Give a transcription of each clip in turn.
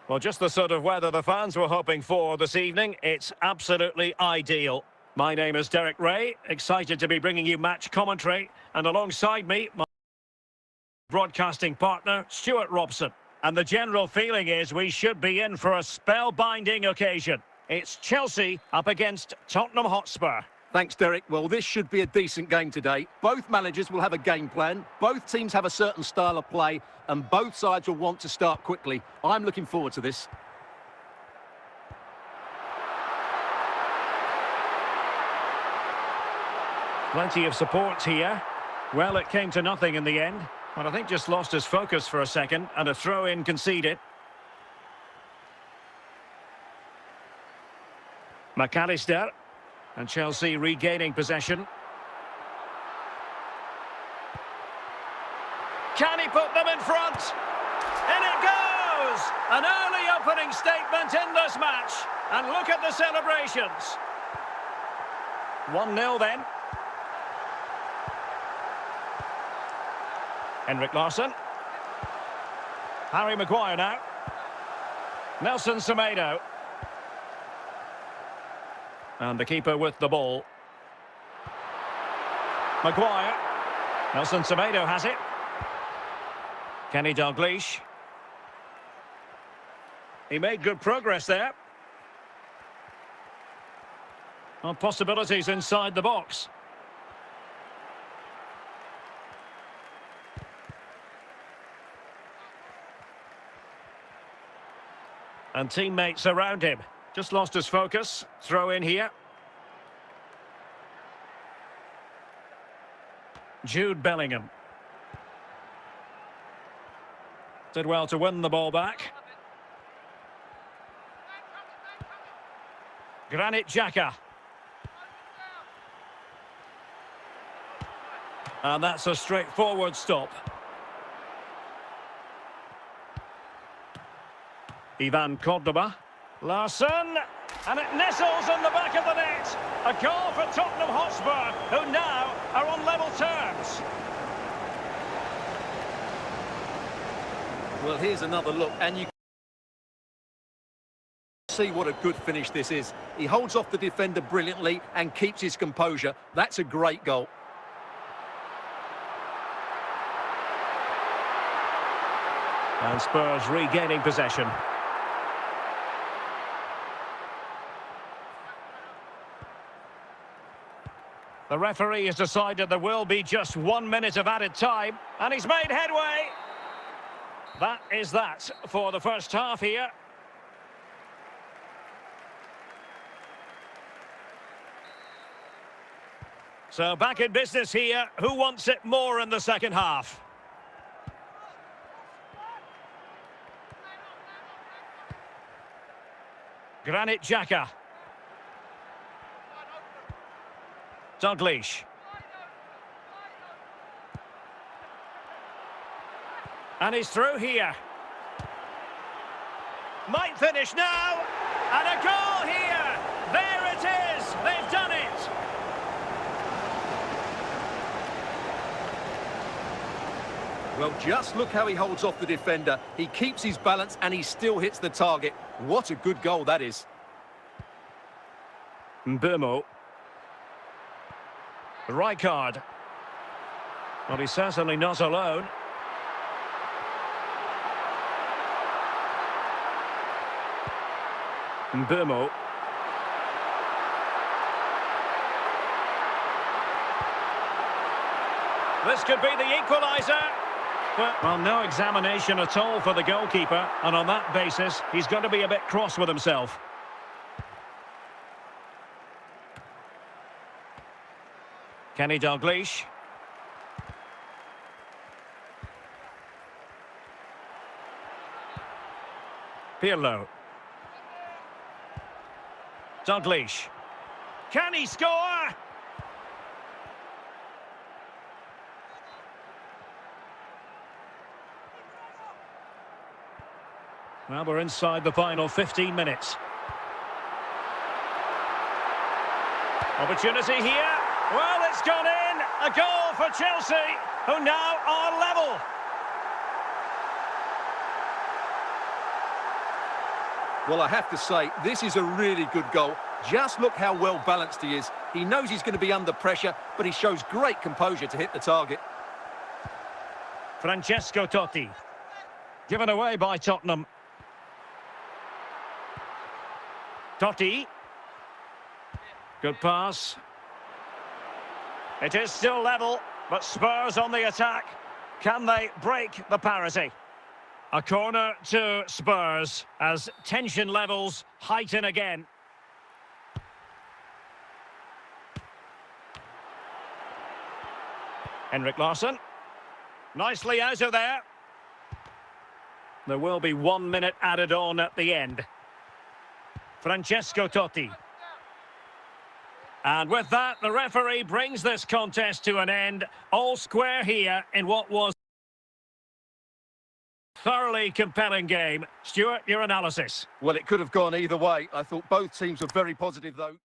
Well, just the sort of weather the fans were hoping for this evening. It's absolutely ideal. My name is Derek Ray, excited to be bringing you match commentary. And alongside me, my broadcasting partner, Stuart Robson. And the general feeling is we should be in for a spellbinding occasion. It's Chelsea up against Tottenham Hotspur. Thanks, Derek. Well, this should be a decent game today. Both managers will have a game plan. Both teams have a certain style of play, and both sides will want to start quickly. I'm looking forward to this. Plenty of support here. Well, it came to nothing in the end. But I think just lost his focus for a second, and a throw-in conceded. McAllister. And Chelsea regaining possession. Can he put them in front? In it goes! An early opening statement in this match. And look at the celebrations. 1-0 then. Henrik Larsson. Harry Maguire now. Nelson Semedo. And the keeper with the ball. Maguire. Nelson Semedo has it. Kenny Dalglish. He made good progress there. On possibilities inside the box. And teammates around him. Just lost his focus. Throw in here. Jude Bellingham. Did well to win the ball back. Granit Xhaka. And that's a straightforward stop. Ivan Cordoba. Larsson, and it nestles in the back of the net. A goal for Tottenham Hotspur, who now are on level terms. Well, here's another look, and you can see what a good finish this is. He holds off the defender brilliantly and keeps his composure. That's a great goal. And Spurs regaining possession. The referee has decided there will be just 1 minute of added time, and he's made headway. That is that for the first half here. So back in business here. Who wants it more in the second half? Granit Xhaka. Dalglish. And he's through here. Might finish now. And a goal here. There it is. They've done it. Well, just look how he holds off the defender. He keeps his balance and he still hits the target. What a good goal that is. Mbeumo. Rijkaard. Well, he's certainly not alone. Mbeumo. This could be the equaliser. Well, no examination at all for the goalkeeper, and on that basis, he's going to be a bit cross with himself. Kenny Dalglish. Pirlo. Dalglish. Can he score? Well, we're inside the final 15 minutes. Opportunity here. Well, it's gone in. A goal for Chelsea, who now are level. Well, I have to say, this is a really good goal. Just look how well balanced he is. He knows he's going to be under pressure, but he shows great composure to hit the target. Francesco Totti. Given away by Tottenham. Totti. Good pass. It is still level, but Spurs on the attack. Can they break the parity? A corner to Spurs as tension levels heighten again. Henrik Larsson. Nicely out of there. There will be 1 minute added on at the end. Francesco Totti. And with that, the referee brings this contest to an end. All square here in what was a thoroughly compelling game. Stuart, your analysis. Well, it could have gone either way. I thought both teams were very positive, though.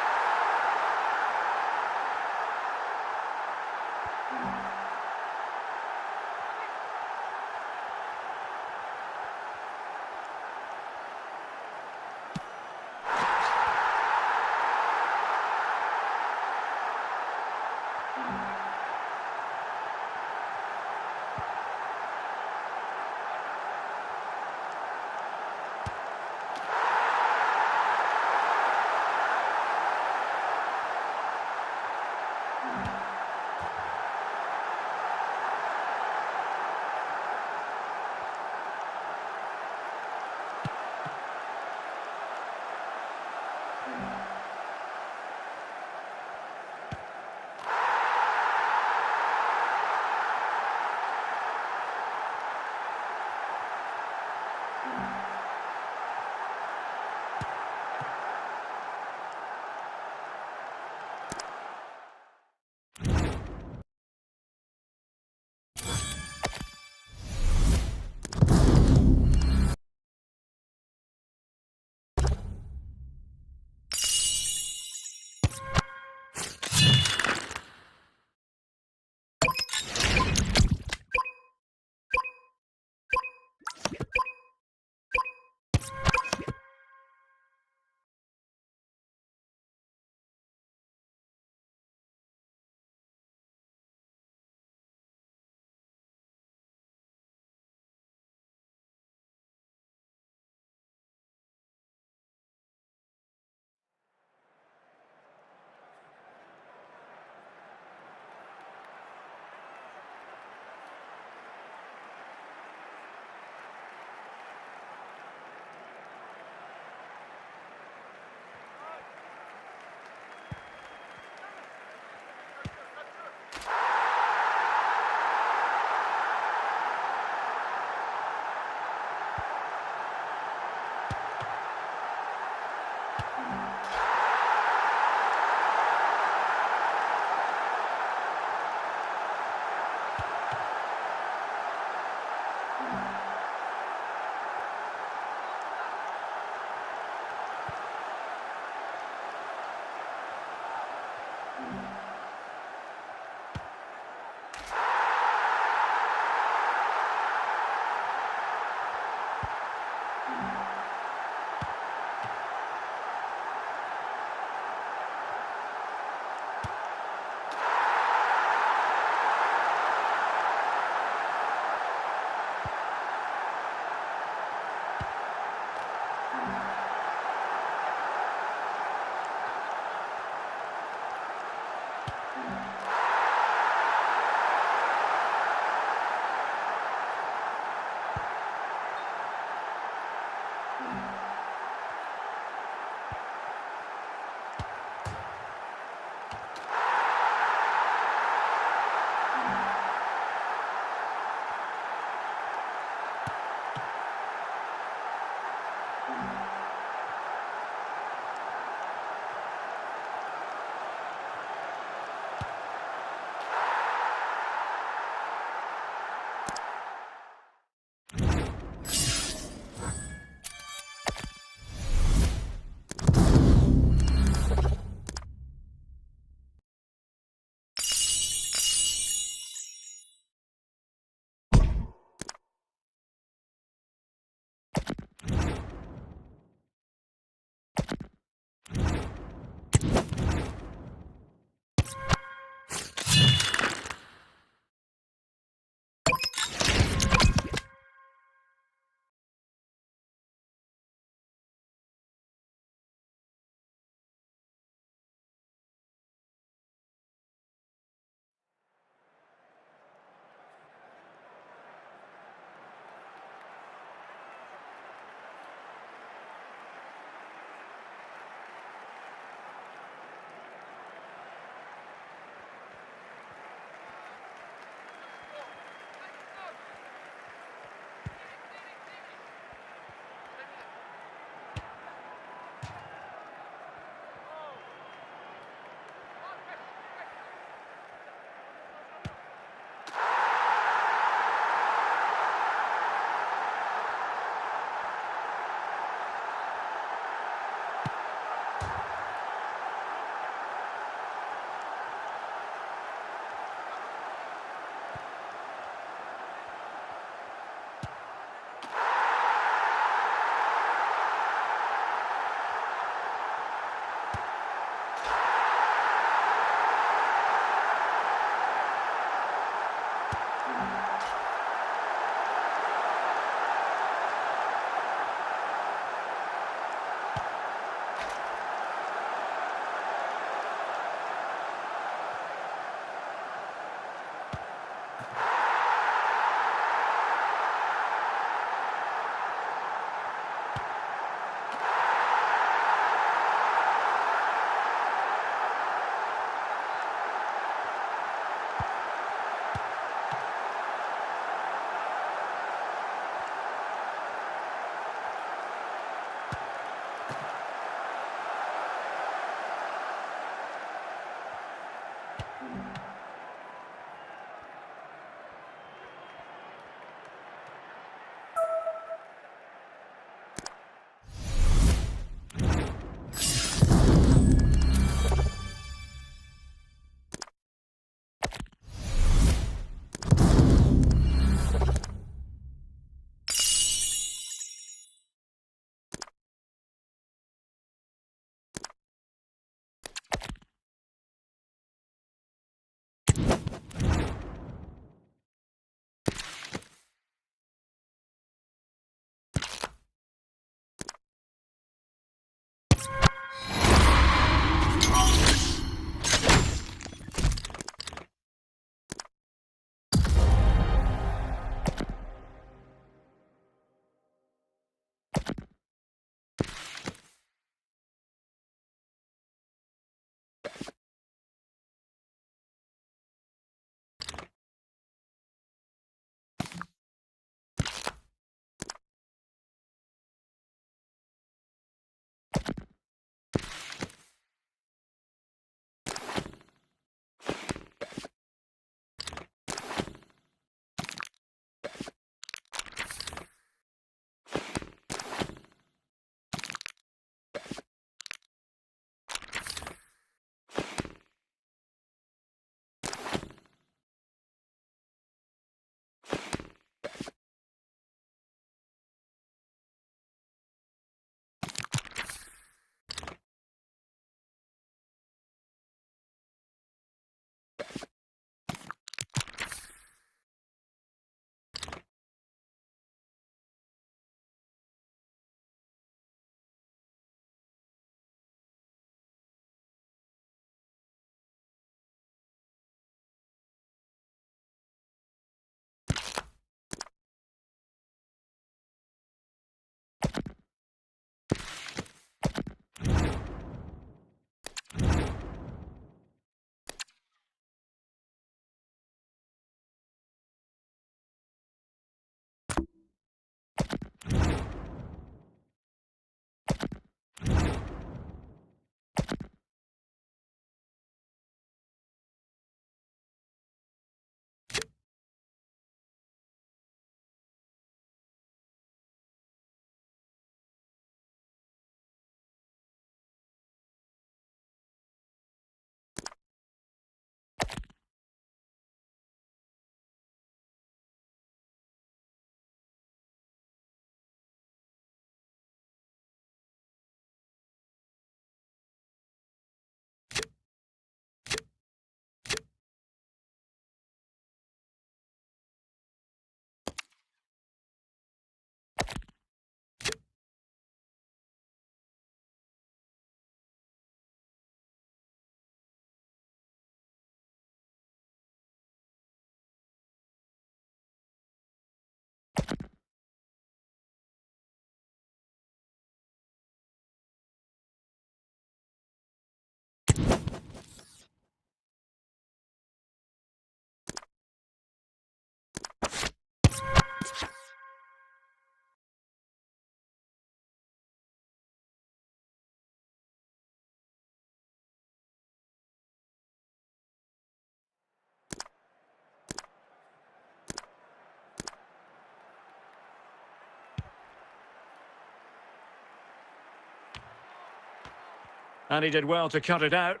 And he did well to cut it out.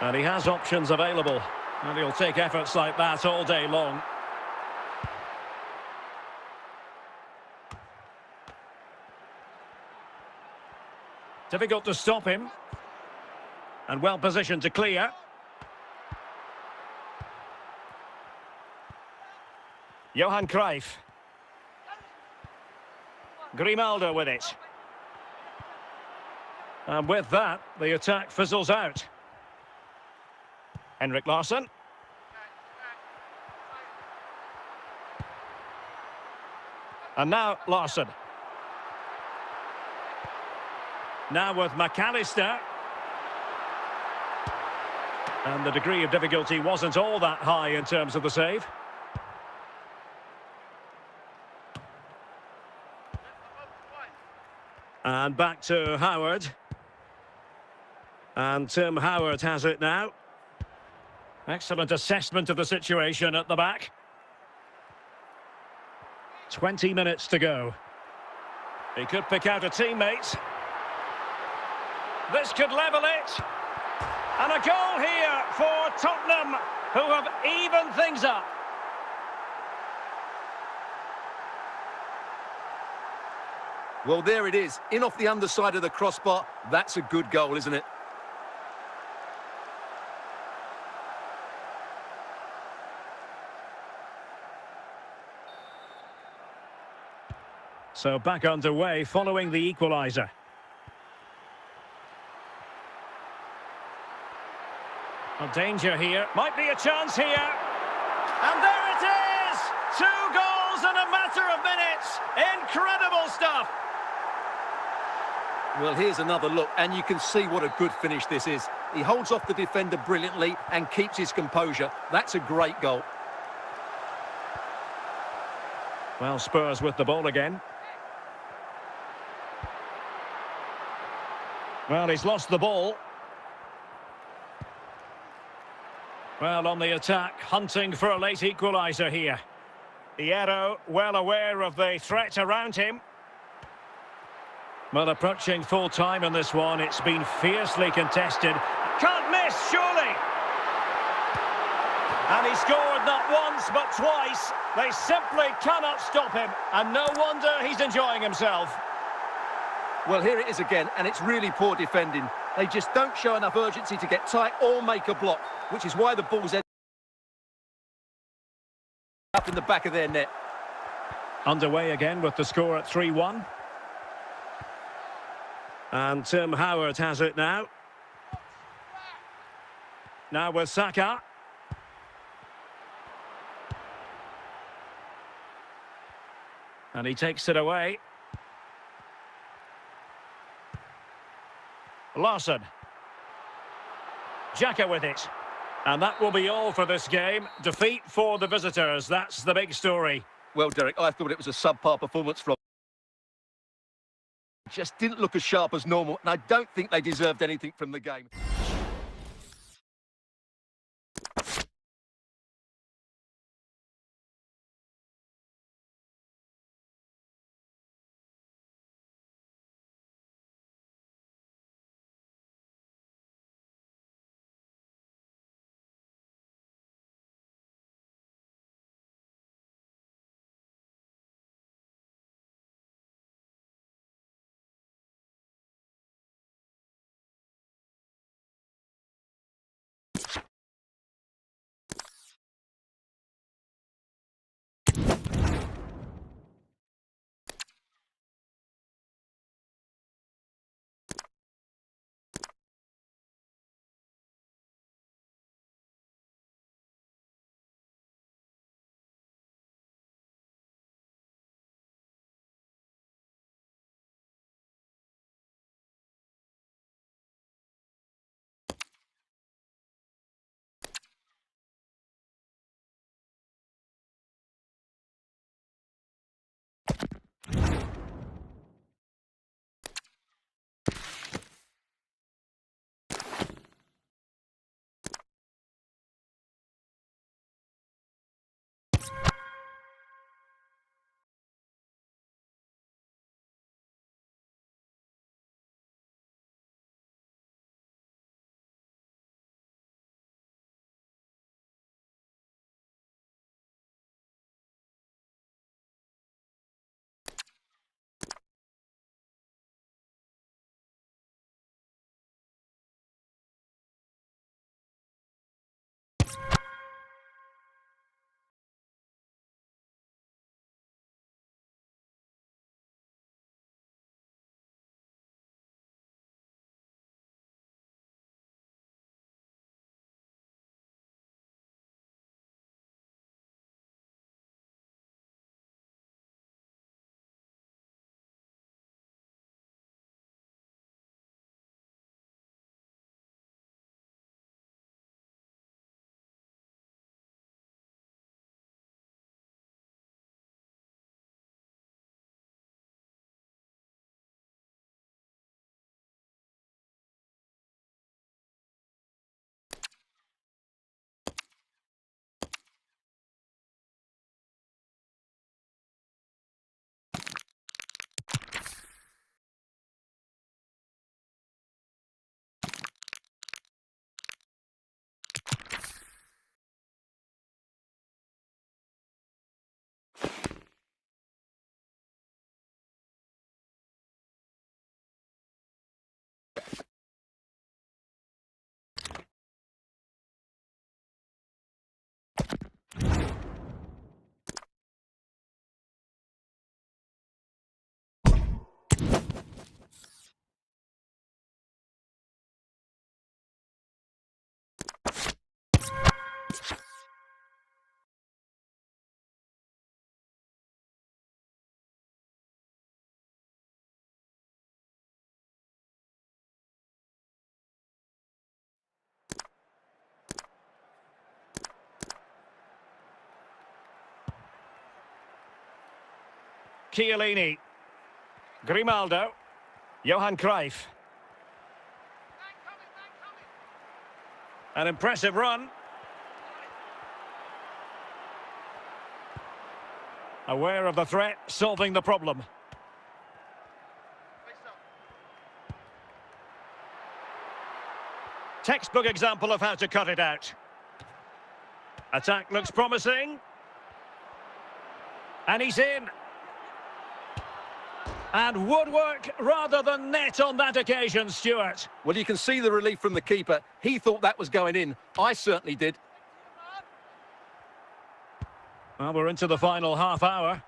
And he has options available. And he'll take efforts like that all day long. Difficult to stop him. And well positioned to clear. Johan Cruyff. Grimaldo with it. And with that, the attack fizzles out. Henrik Larsson. And now Larsson. Now with McAllister. And the degree of difficulty wasn't all that high in terms of the save. And back to Howard. And Tim Howard has it now. Excellent assessment of the situation at the back. 20 minutes to go. He could pick out a teammate. This could level it. And a goal here for Tottenham, who have evened things up. Well, there it is. In off the underside of the crossbar. That's a good goal, isn't it? So back underway following the equaliser. A danger here. Might be a chance here. And there it is! 2 goals in a matter of minutes. Incredible stuff. Well, here's another look, and you can see what a good finish this is. He holds off the defender brilliantly and keeps his composure. That's a great goal. Well, Spurs with the ball again. Well, he's lost the ball. Well, on the attack, hunting for a late equaliser here. Hierro, well aware of the threat around him. Well, approaching full time in this one. It's been fiercely contested. Can't miss, surely! And he scored not once, but twice. They simply cannot stop him. And no wonder he's enjoying himself. Well, here it is again, and it's really poor defending. They just don't show enough urgency to get tight or make a block, which is why the ball's up in the back of their net. Underway again with the score at 3-1. And Tim Howard has it now. Now with Saka. And he takes it away. Larsson. Xhaka with it. And that will be all for this game. Defeat for the visitors. That's the big story. Well, Derek, I thought it was a subpar performance from... Just didn't look as sharp as normal, and I don't think they deserved anything from the game. Chiellini. Grimaldo. Johan Cruyff. An impressive run. Aware of the threat, solving the problem. Textbook example of how to cut it out. Attack looks promising. And he's in. And woodwork rather than net on that occasion, Stuart. Well, you can see the relief from the keeper. He thought that was going in. I certainly did. Well, we're into the final half hour.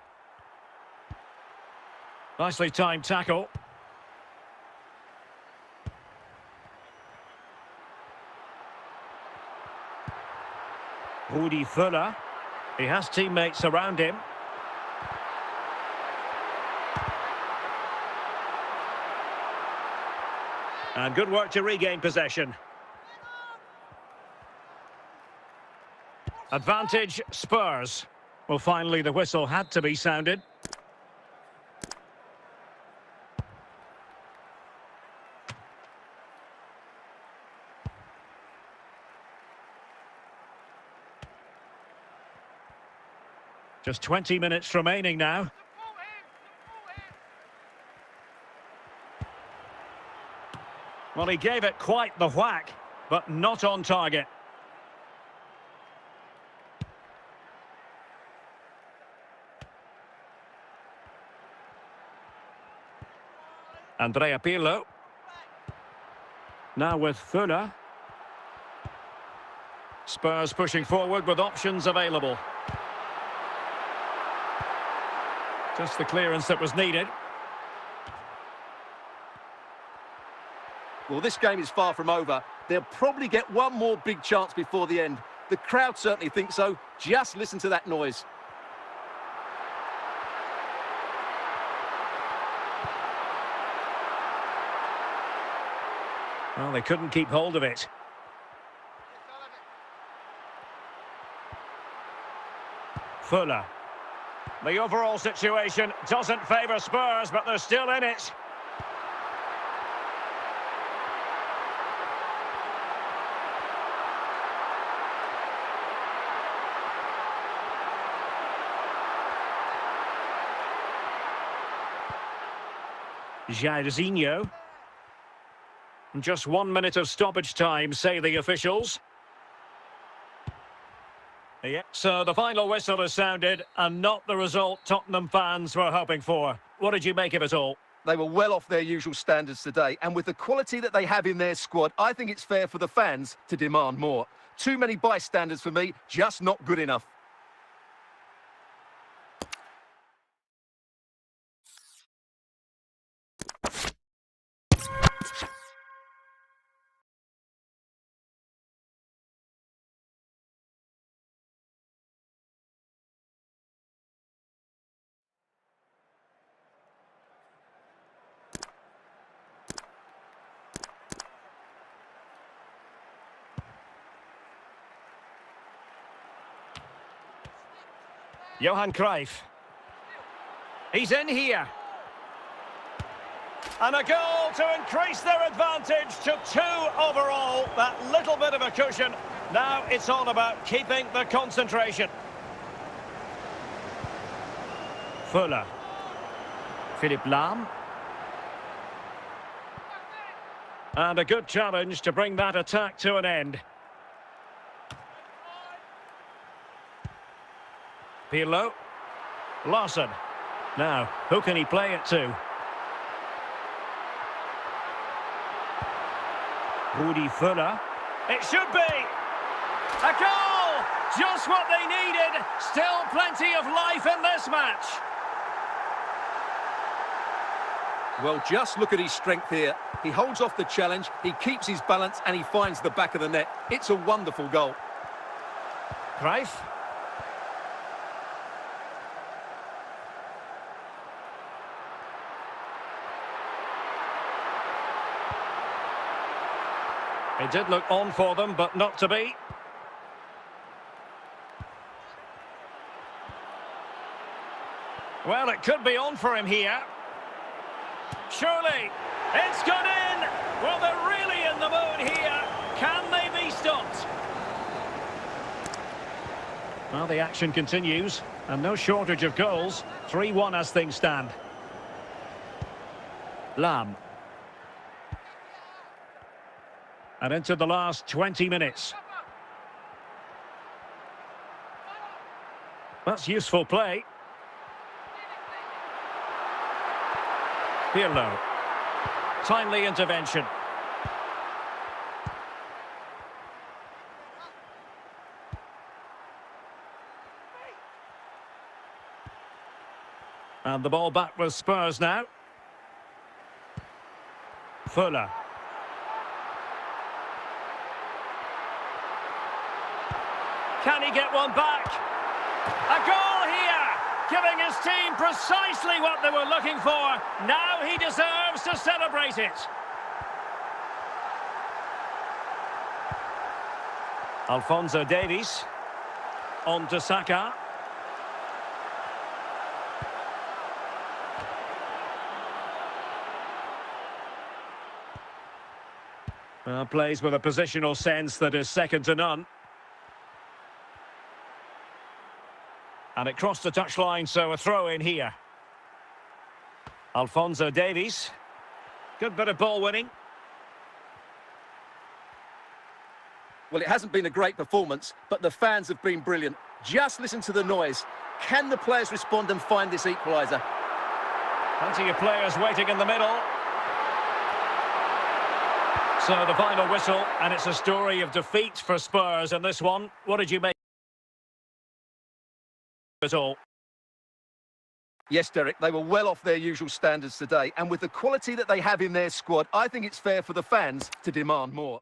Nicely timed tackle. Rudi Völler. He has teammates around him. And good work to regain possession. Advantage Spurs. Well, finally the whistle had to be sounded. Just 20 minutes remaining now. Well, he gave it quite the whack, but not on target. Andrea Pirlo. Now with Fuller. Spurs pushing forward with options available. Just the clearance that was needed. Well, this game is far from over. They'll probably get one more big chance before the end. The crowd certainly think so. Just listen to that noise. Well, they couldn't keep hold of it. Fuller. The overall situation doesn't favour Spurs, but they're still in it. Jairzinho. Just 1 minute of stoppage time, say the officials. Yeah. So the final whistle has sounded, and not the result Tottenham fans were hoping for. What did you make of it all? They were well off their usual standards today, and with the quality that they have in their squad, I think it's fair for the fans to demand more. Too many bystanders for me, just not good enough. Johan Cruyff. He's in here. And a goal to increase their advantage to 2 overall. That little bit of a cushion. Now it's all about keeping the concentration. Fuller. Philipp Lahm. And a good challenge to bring that attack to an end. Pirlo. Larson. Now, who can he play it to? Rudi Fuller. It should be! A goal! Just what they needed. Still plenty of life in this match. Well, just look at his strength here. He holds off the challenge, he keeps his balance, and he finds the back of the net. It's a wonderful goal. Cruyff. It did look on for them, but not to be. Well, it could be on for him here. Surely, it's gone in! Well, they're really in the mood here. Can they be stopped? Well, the action continues, and no shortage of goals. 3-1 as things stand. Lahm. And into the last 20 minutes. That's useful play. Pirlo. Timely intervention. And the ball back with Spurs now. Fuller. Can he get one back? A goal here, giving his team precisely what they were looking for. Now he deserves to celebrate it. Alphonso Davies. on to Saka. Plays with a positional sense that is second to none. And it crossed the touchline, so a throw in here. Alphonso Davies. Good bit of ball winning. Well, it hasn't been a great performance, but the fans have been brilliant. Just listen to the noise. Can the players respond and find this equaliser? Plenty of players waiting in the middle. So the final whistle, and it's a story of defeat for Spurs in this one. What did you make of it all? Yes, Derek, they were well off their usual standards today, and with the quality that they have in their squad, I think it's fair for the fans to demand more.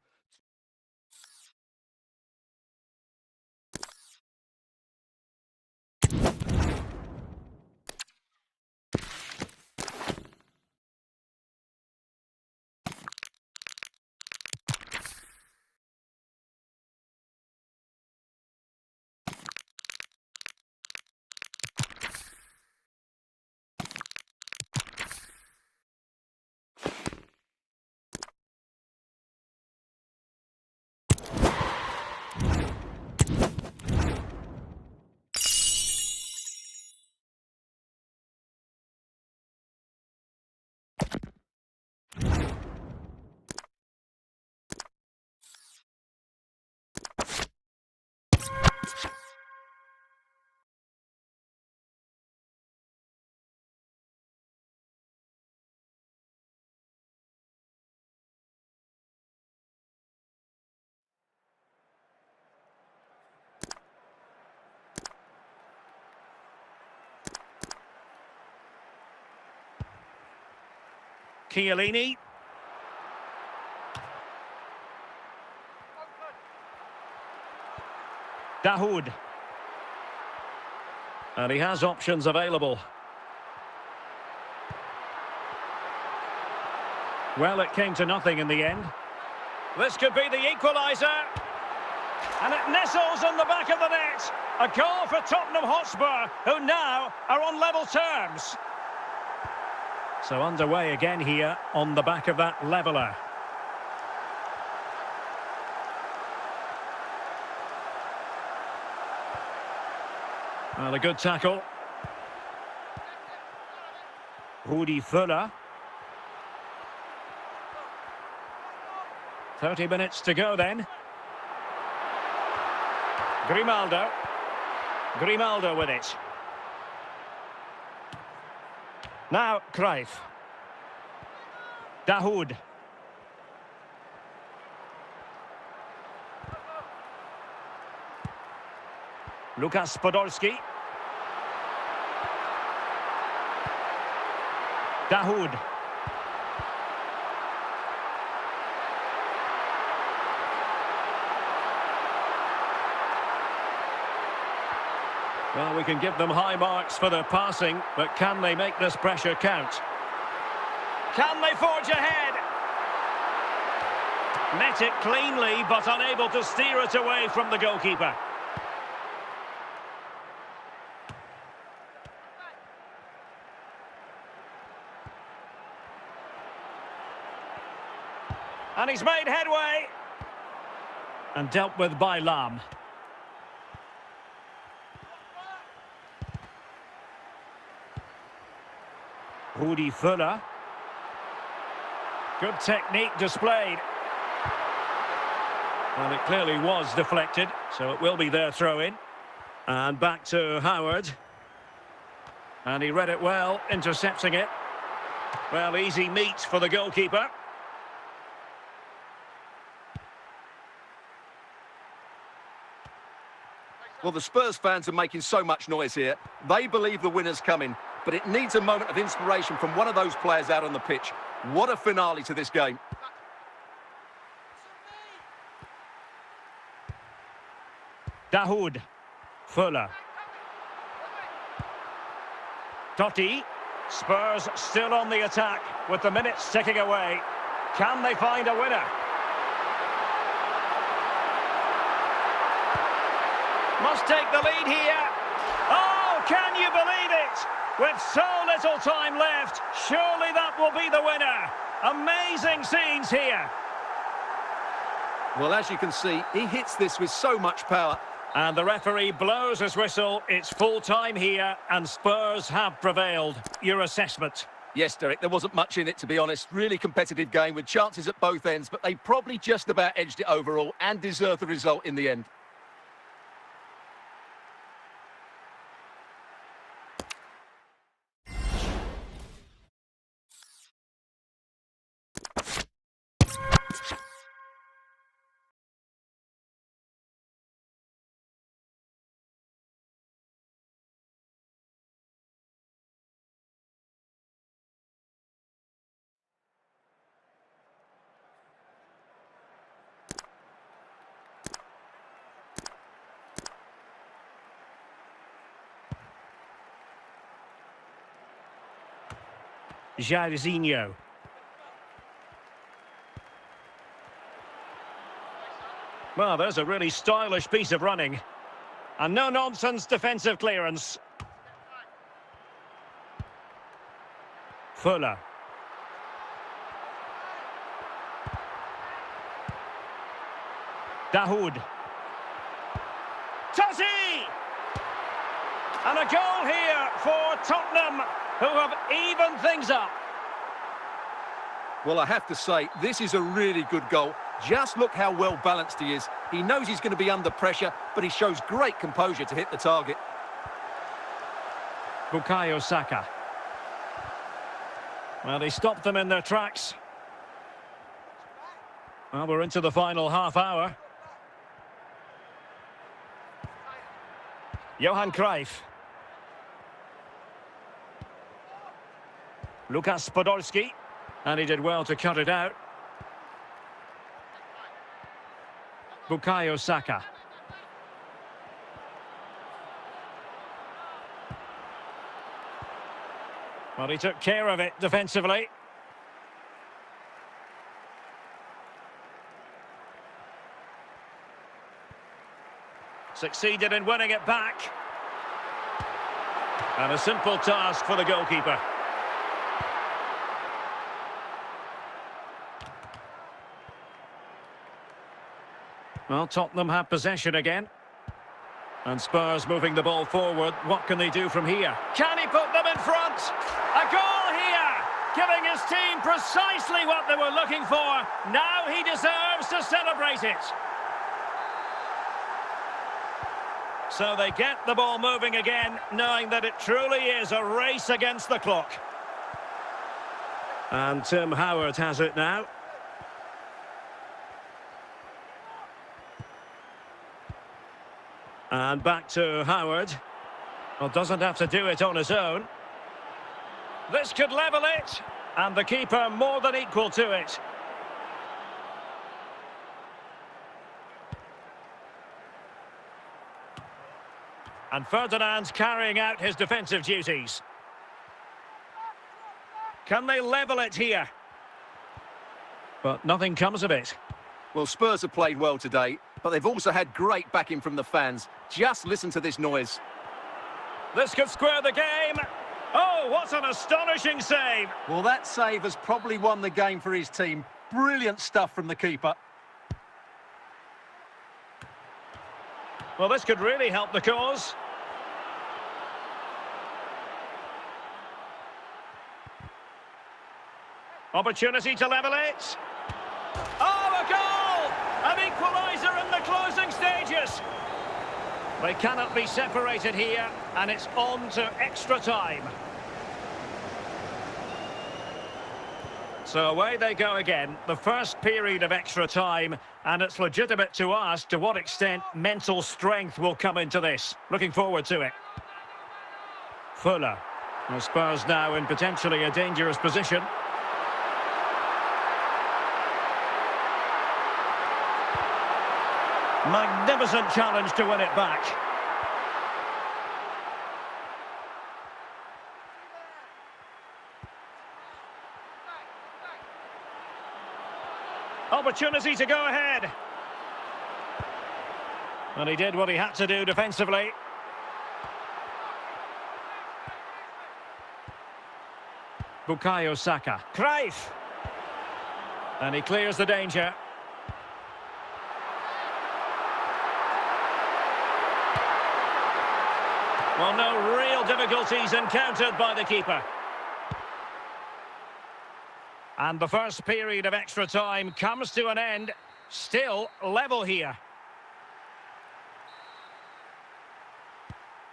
Chiellini. Dahoud. And he has options available. Well, it came to nothing in the end. This could be the equaliser. And it nestles in the back of the net. A goal for Tottenham Hotspur, who now are on level terms. So underway again here on the back of that leveller. Well, a good tackle. Rudi Völler. 30 minutes to go then. Grimaldo. Grimaldo with it. Now, Cruyff. Dahoud. Lukas Podolski. Dahoud. Well, we can give them high marks for their passing, but can they make this pressure count? Can they forge ahead? Met it cleanly, but unable to steer it away from the goalkeeper. And he's made headway. And dealt with by Lam. Rudi Völler. Good technique displayed. And it clearly was deflected, so it will be their throw-in. And back to Howard. And he read it well, intercepting it. Well, easy meat for the goalkeeper. Well, the Spurs fans are making so much noise here. They believe the winner's coming, but it needs a moment of inspiration from one of those players out on the pitch. What a finale to this game. Dahoud. Völler. Totti. Spurs still on the attack with the minutes ticking away. Can they find a winner? Must take the lead here. Oh, can you believe it? With so little time left, surely that will be the winner. Amazing scenes here. Well, as you can see, he hits this with so much power. And the referee blows his whistle. It's full time here, and Spurs have prevailed. Your assessment? Yes, Derek, there wasn't much in it, to be honest. Really competitive game with chances at both ends, but they probably just about edged it overall and deserved the result in the end. Jairzinho. Well, there's a really stylish piece of running. And no-nonsense defensive clearance. Fuller. Dahoud. Totti! And a goal here for Tottenham, who have evened things up. Well, I have to say, this is a really good goal. Just look how well balanced he is. He knows he's going to be under pressure, but he shows great composure to hit the target. Bukayo Saka. Well, he stopped them in their tracks. Well, we're into the final half hour. Johan Cruyff. Lukas Podolski. And he did well to cut it out. Bukayo Saka. Well, he took care of it defensively. Succeeded in winning it back. And a simple task for the goalkeeper. Well, Tottenham have possession again. And Spurs moving the ball forward. What can they do from here? Can he put them in front? A goal here! Giving his team precisely what they were looking for. Now he deserves to celebrate it. So they get the ball moving again, knowing that it truly is a race against the clock. And Tim Howard has it now. And back to Howard. Well, doesn't have to do it on his own. This could level it. And the keeper more than equal to it. And Ferdinand carrying out his defensive duties. Can they level it here? But nothing comes of it. Well, Spurs have played well today, but they've also had great backing from the fans. Just listen to this noise. This could square the game. Oh, what an astonishing save. Well, that save has probably won the game for his team. Brilliant stuff from the keeper. Well, this could really help the cause. Opportunity to level it. Oh, a goal! An equaliser in the closing stages. They cannot be separated here, and it's on to extra time. So away they go again, the first period of extra time, and it's legitimate to ask to what extent mental strength will come into this. Looking forward to it. Fuller. Well, Spurs now in potentially a dangerous position. Magnificent challenge to win it back. Opportunity to go ahead. And he did what he had to do defensively. Bukayo Saka. Cruyff. And he clears the danger. Well, no real difficulties encountered by the keeper. And the first period of extra time comes to an end. Still level here.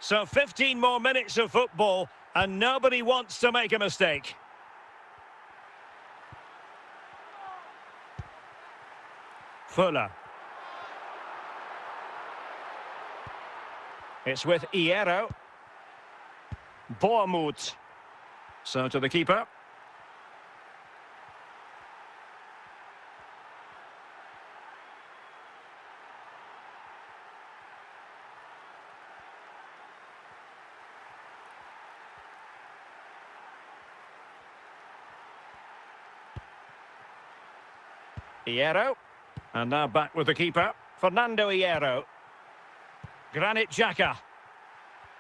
So 15 more minutes of football and nobody wants to make a mistake. Fuller. It's with Hierro. Bournemouth. So to the keeper. Hierro. And now back with the keeper. Fernando Hierro. Granit Xhaka.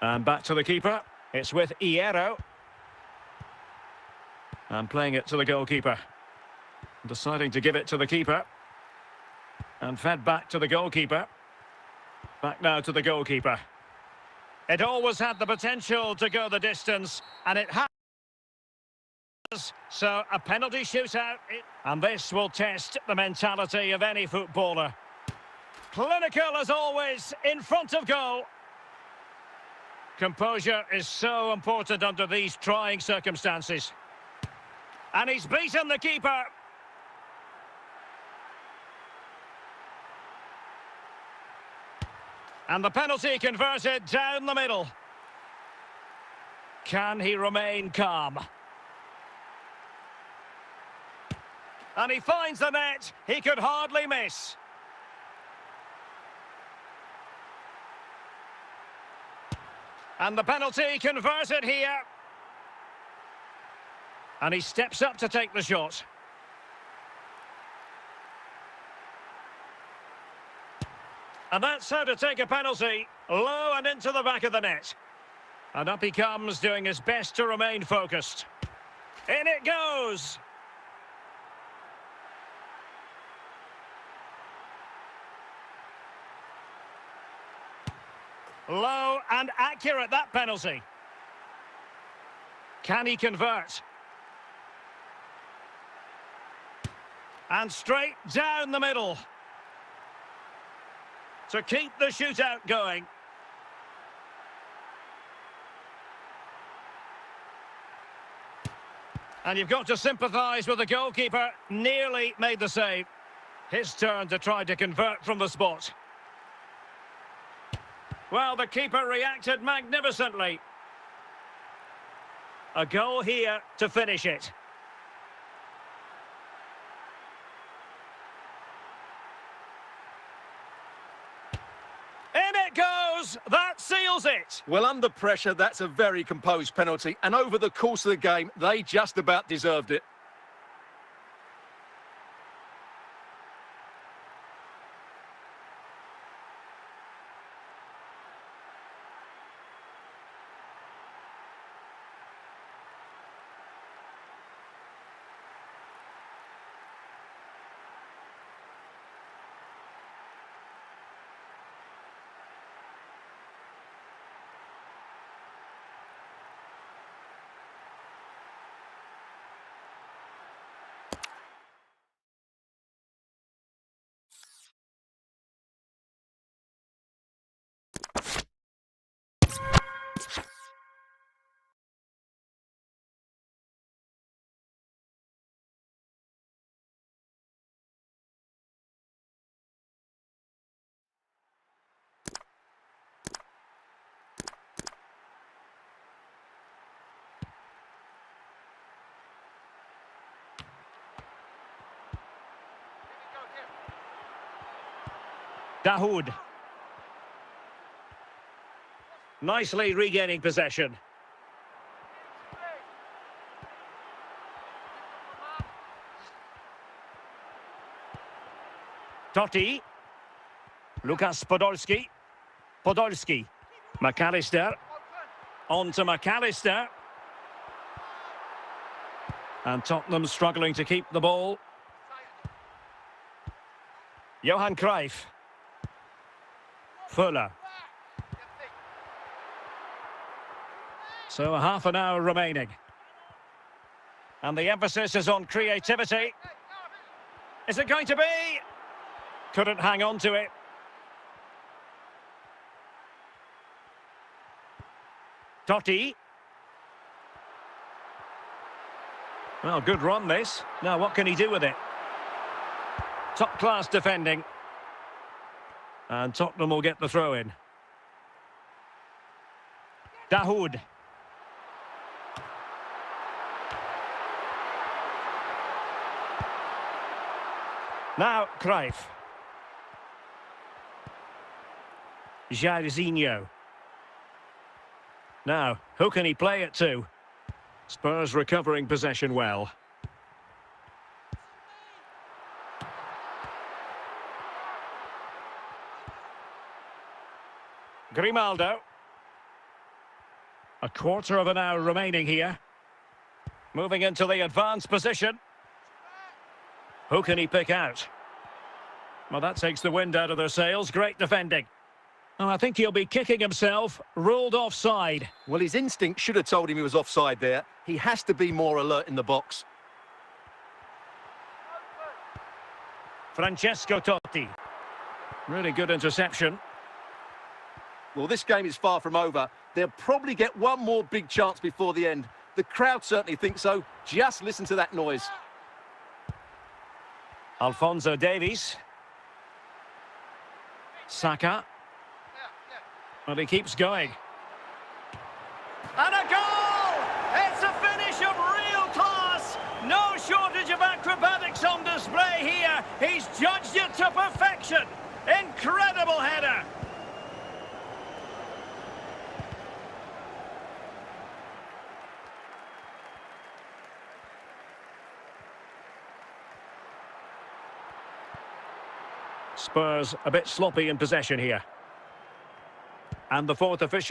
And back to the keeper. It's with Hierro. And playing it to the goalkeeper. Deciding to give it to the keeper. And fed back to the goalkeeper. Back now to the goalkeeper. It always had the potential to go the distance, and it has. So a penalty shootout. And this will test the mentality of any footballer. Clinical as always, in front of goal. Composure is so important under these trying circumstances. And he's beaten the keeper. And the penalty converted down the middle. Can he remain calm? And he finds the net. He could hardly miss. And the penalty converted here. And he steps up to take the shot. And that's how to take a penalty. Low and into the back of the net. And up he comes, doing his best to remain focused. In it goes! Low and accurate, that penalty. Can he convert? And straight down the middle. To keep the shootout going. And you've got to sympathise with the goalkeeper. Nearly made the save. His turn to try to convert from the spot. Well, the keeper reacted magnificently. A goal here to finish it. In it goes! That seals it! Well, under pressure, that's a very composed penalty. And over the course of the game, they just about deserved it. Dahoud. Nicely regaining possession. Totti. Lukas Podolski. Podolski. McAllister. On to McAllister. And Tottenham struggling to keep the ball. Johan Cruyff. Fuller. So a half an hour remaining. And the emphasis is on creativity. Is it going to be? Couldn't hang on to it. Totti. Well, good run this. Now what can he do with it? Top class defending. And Tottenham will get the throw in. Dahoud. Now Cruyff. Jairzinho. Now, who can he play it to? Spurs recovering possession well. Grimaldo. A quarter of an hour remaining here. Moving into the advanced position. Who can he pick out? Well, that takes the wind out of their sails. Great defending. Oh, I think he'll be kicking himself. Ruled offside. Well, his instinct should have told him he was offside there. He has to be more alert in the box. Francesco Totti. Really good interception. Well, this game is far from over. They'll probably get one more big chance before the end. The crowd certainly think so. Just listen to that noise. Alphonso Davies. Saka. And he keeps going. And a goal! It's a finish of real class. No shortage of acrobatics on display here. He's judged it to perfection. Incredible header. Spurs a bit sloppy in possession here. And the fourth official.